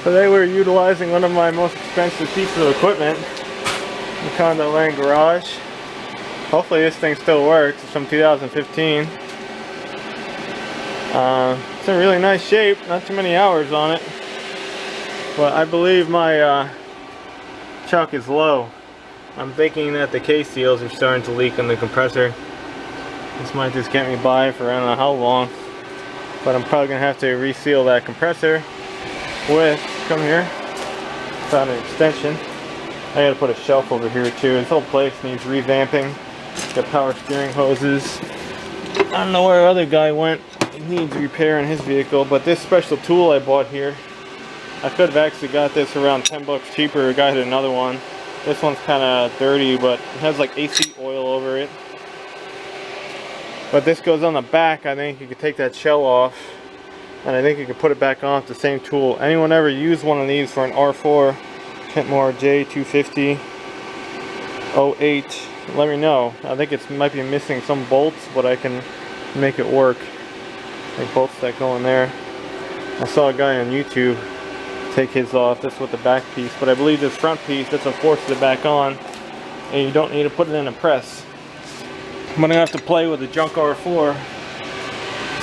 Today we're utilizing one of my most expensive pieces of equipment in the condo land garage. Hopefully this thing still works. It's from 2015. It's in really nice shape, not too many hours on it. But I believe my chuck is low. I'm thinking that the K-seals are starting to leak on the compressor. This might just get me by for I don't know how long. But I'm probably going to have to reseal that compressor with, come here, found an extension. I gotta put a shelf over here too. This whole place needs revamping. Got power steering hoses. I don't know where our other guy went. He needs repair in his vehicle, but this special tool I bought here, I could have actually got this around 10 bucks cheaper. A guy had another one. This one's kind of dirty, but it has like AC oil over it. But this goes on the back. I think you could take that shell off, and I think you could put it back on with the same tool. Anyone ever used one of these for an R4 Kentmore J250 08? Let me know. I think it might be missing some bolts, but I can make it work. Like bolts that go in there. I saw a guy on YouTube take his off. This with the back piece, but I believe this front piece, that's what forces it back on, and you don't need to put it in a press. I'm gonna have to play with the junk R4,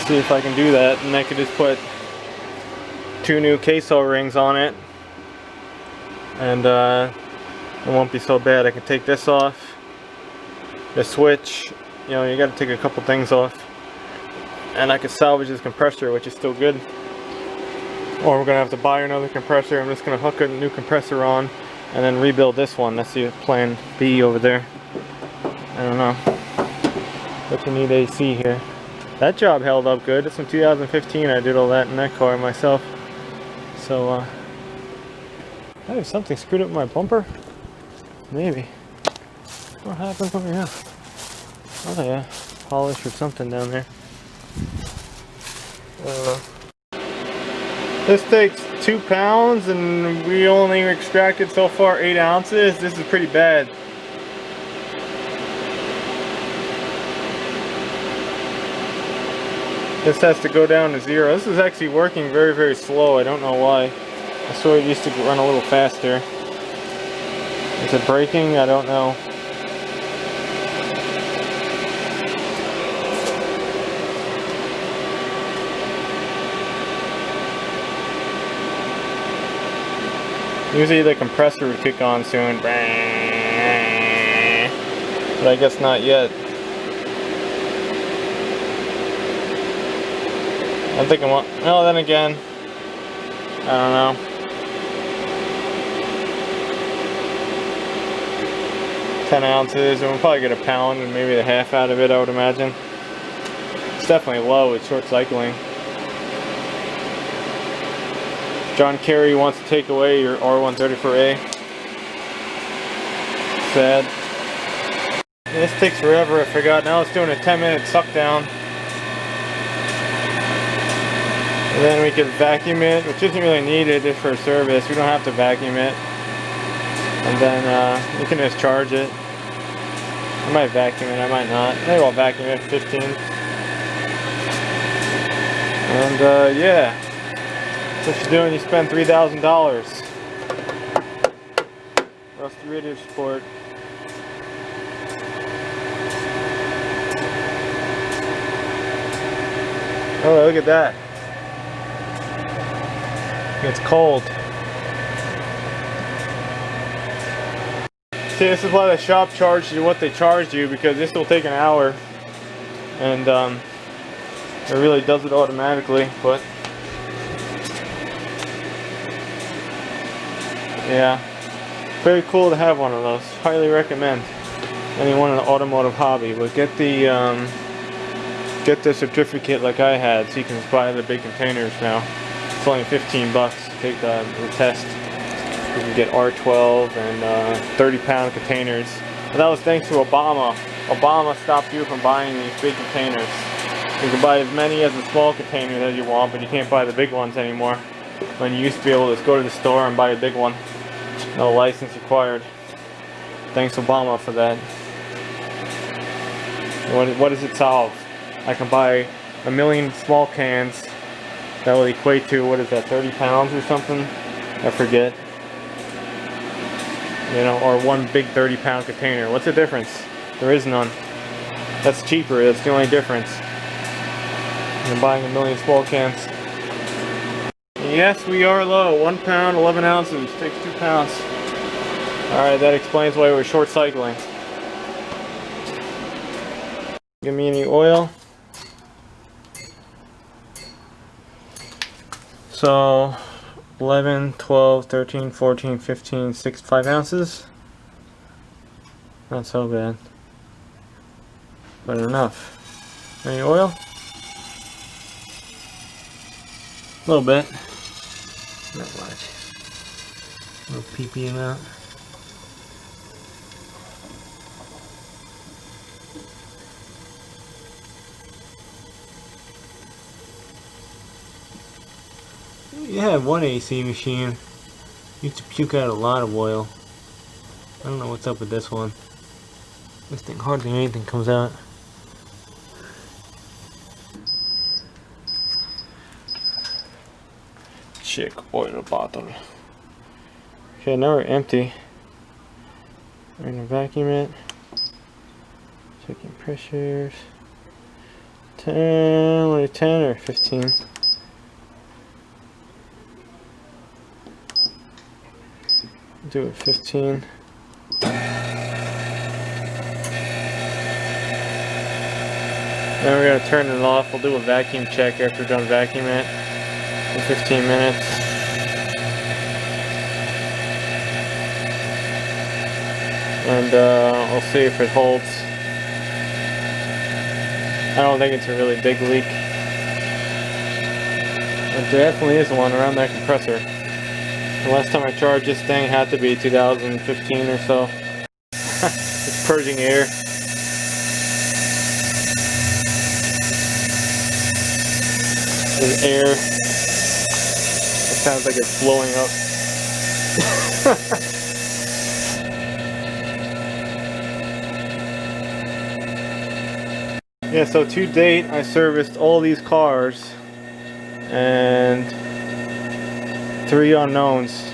see if I can do that, and I could just put 2 new K-cell rings on it, and it won't be so bad. I can take this off, the switch, you know, you got to take a couple things off, and I could salvage this compressor, which is still good. Or we're gonna have to buy another compressor. I'm just gonna hook a new compressor on and then rebuild this one. That's the plan B over there. I don't know, but you need AC here. That job held up good. It's from 2015. I did all that in that car myself. So I have something screwed up in my bumper. Maybe. What happened over here? Oh yeah, polish or something down there. This takes 2 pounds, and we only extracted so far 8 ounces. This is pretty bad. This has to go down to 0. This is actually working very, very slow. I don't know why. I swear it used to run a little faster. Is it braking? I don't know. Usually the compressor would kick on soon, but I guess not yet. I'm thinking, well, then again, I don't know. $10 ounces, and we'll probably get a pound and maybe the half out of it, I would imagine. It's definitely low, it's short cycling. John Kerry wants to take away your R-134a. Sad. This takes forever, I forgot. Now it's doing a 10-minute suck down. And then we can vacuum it, which isn't really needed just for a service. We don't have to vacuum it. And then you can just charge it. I might vacuum it, I might not. Maybe I'll vacuum it 15. And yeah. What you're doing, you spend $3,000. Rusty radio support. Oh, look at that. It's cold. See, this is why the shop charged you what they charged you, because this will take an hour. And it really does it automatically, but yeah, very cool to have one of those. Highly recommend anyone in the automotive hobby. But get the certificate like I had, so you can buy the big containers now. It's only 15 bucks to take the test. You can get R12 and 30-pound containers. And that was thanks to Obama. Obama stopped you from buying these big containers. You can buy as many as the small containers as you want, but you can't buy the big ones anymore. When you used to be able to just go to the store and buy a big one. No license required. Thanks Obama for that. What does it solve? I can buy 1 million small cans that will equate to, what is that, 30 pounds or something? I forget. You know, or one big 30-pound container. What's the difference? There is none. That's cheaper. That's the only difference. You're buying a million small cans. Yes, we are low. 1 pound, 11 ounces. Takes 2 pounds. Alright, that explains why we're short cycling. Give me any oil. So 11, 12, 13, 14, 15, 6, 5 ounces. Not so bad. But enough. Any oil? A little bit. Not much. A little pee-pee amount. You have one AC machine. Used to puke out a lot of oil. I don't know what's up with this one. This thing hardly anything comes out. Check oil bottle. Okay, now we're empty. We're gonna vacuum it. Checking pressures. 10, like 10 or 15. Do it 15. Then we're gonna turn it off. We'll do a vacuum check after we're done vacuuming it in 15 minutes. And we'll see if it holds. I don't think it's a really big leak. But there definitely is one around that compressor. The last time I charged this thing had to be 2015 or so. It's purging air. There's air. It sounds like it's blowing up. Yeah, so to date I serviced all these cars and 3 unknowns,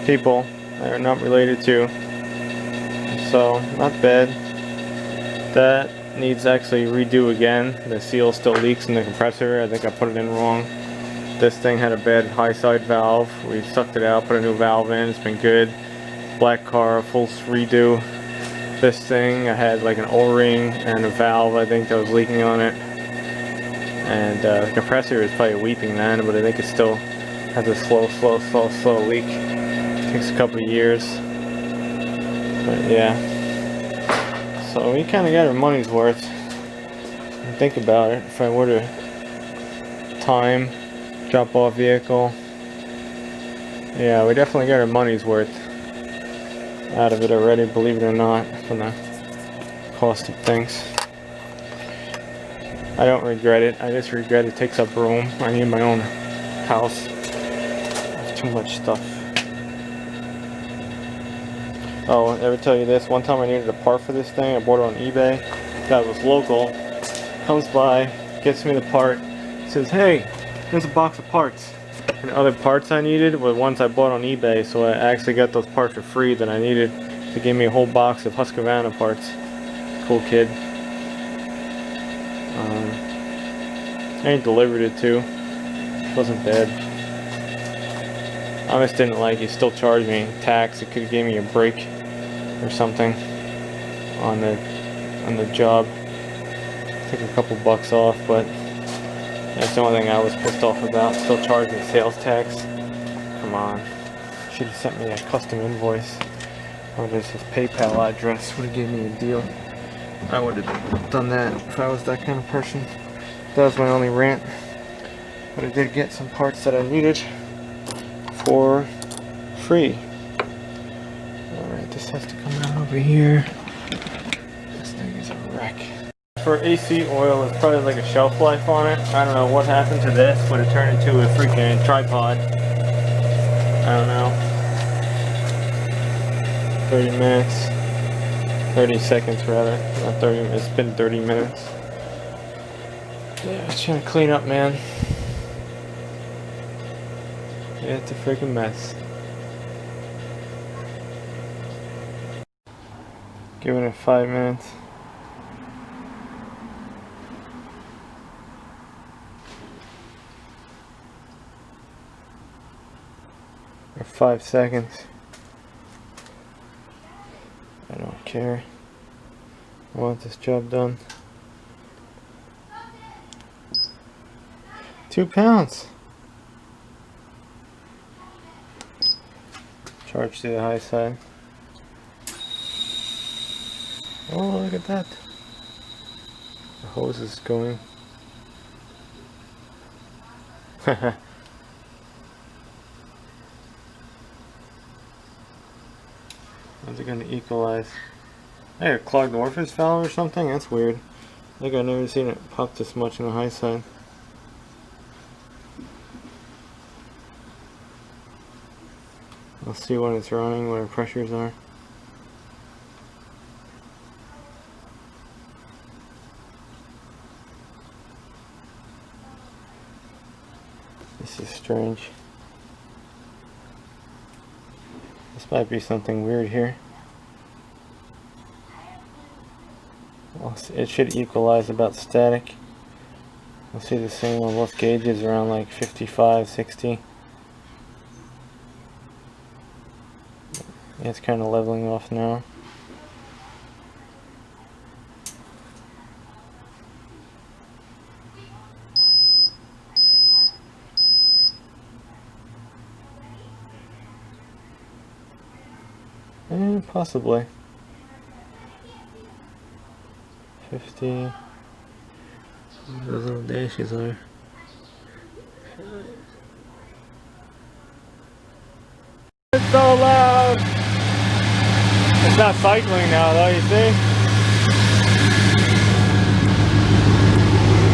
people that are not related to. So not bad. That needs actually redo again. The seal still leaks in the compressor. I think I put it in wrong. This thing had a bad high side valve. We sucked it out, put a new valve in. It's been good. Black car, full redo. This thing, I had like an O-ring and a valve I think that was leaking on it. And the compressor is probably weeping then, but I think it still has a slow leak. It takes a couple of years. But yeah. So we kind of got our money's worth. Think about it. If I were to time, drop off vehicle. Yeah, we definitely got our money's worth out of it already, believe it or not, from the cost of things. I don't regret it. I just regret it takes up room. I need my own house. There's too much stuff. Oh, ever tell you this? One time I needed a part for this thing. I bought it on eBay. Guy was local. Comes by, gets me the part, says, "Hey, here's a box of parts." And other parts I needed were ones I bought on eBay, so I actually got those parts for free that I needed. They gave me a whole box of Husqvarna parts. Cool kid. I delivered it too. It wasn't bad. I just didn't like it. Still charged me tax. It could have gave me a break or something on the job. Took a couple bucks off, but that's the only thing I was pissed off about. Still charged me sales tax. Come on. Should have sent me a custom invoice. Or just his PayPal address would have given me a deal. I would have done that if I was that kind of person. That was my only rant. But I did get some parts that I needed for free. Alright, this has to come out over here. This thing is a wreck. For AC oil, it's probably like a shelf life on it. I don't know what happened to this, but it turned into a freaking tripod. I don't know. 30 minutes. 30 seconds rather. Not 30 minutes. It's been 30 minutes. Yeah, I was trying to clean up, man. Yeah, it's a freaking mess. Giving it 5 minutes. Or 5 seconds. I don't care. I want this job done. 2 pounds. Charge to the high side. Oh, look at that. The hose is going. How's it going to equalize? Hey, a clogged orifice valve or something? That's weird. I think I've never seen it pop this much on the high side. I'll see when it's running, what our pressures are. This is strange. This might be something weird here. Well, it should equalize about static. We'll see the same on both gauges, around like 55, 60. Yeah, it's kind of leveling off now. Possibly 50. Those little dashes are. It's so loud. It's not cycling now, though. You see?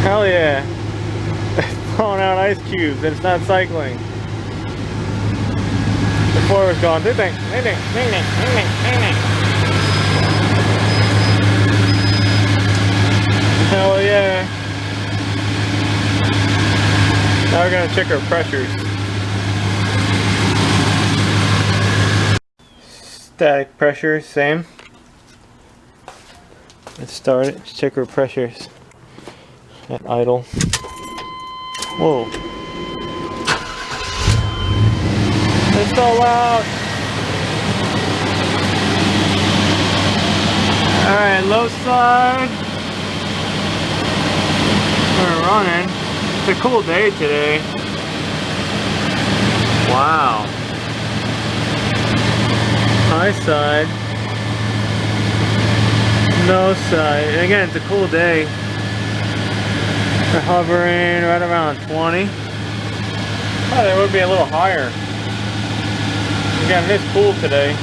Hell yeah! It's throwing out ice cubes, and it's not cycling. Before it was going ding ding ding ding ding ding ding ding ding. Hell yeah. Now we're gonna check our pressures. Static pressure, same. Let's start it. Let's check our pressures at idle. Whoa. It's so loud. Alright, low side. We're running. It's a cool day today. Wow. High side. No side. And again, it's a cool day. We're hovering right around 20. Oh, it would be a little higher. Again, it is cool today.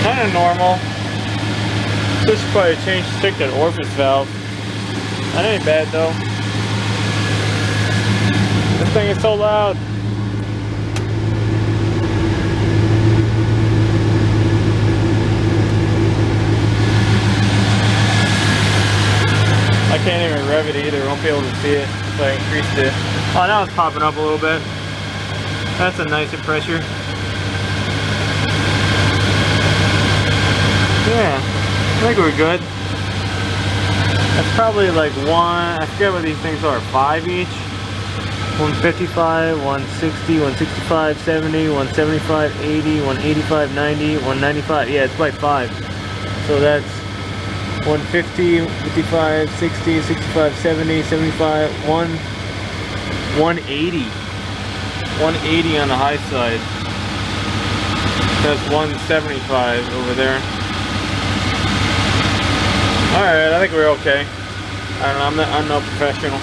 Kind of normal. Just probably change stick that orifice valve. That ain't bad though. This thing is so loud. I can't even rev it either, won't be able to see it if I increased it. Oh, now it's popping up a little bit. That's a nicer pressure. Yeah, I think we're good. That's probably like I forget what these things are, 5 each. 155, 160, 165, 70, 175, 80, 185, 90, 195. Yeah, it's like 5. So that's 150, 55, 60, 65, 70, 75, 180. 180 on the high side. That's 175 over there. Alright, I think we're okay. I don't know, I'm no professional.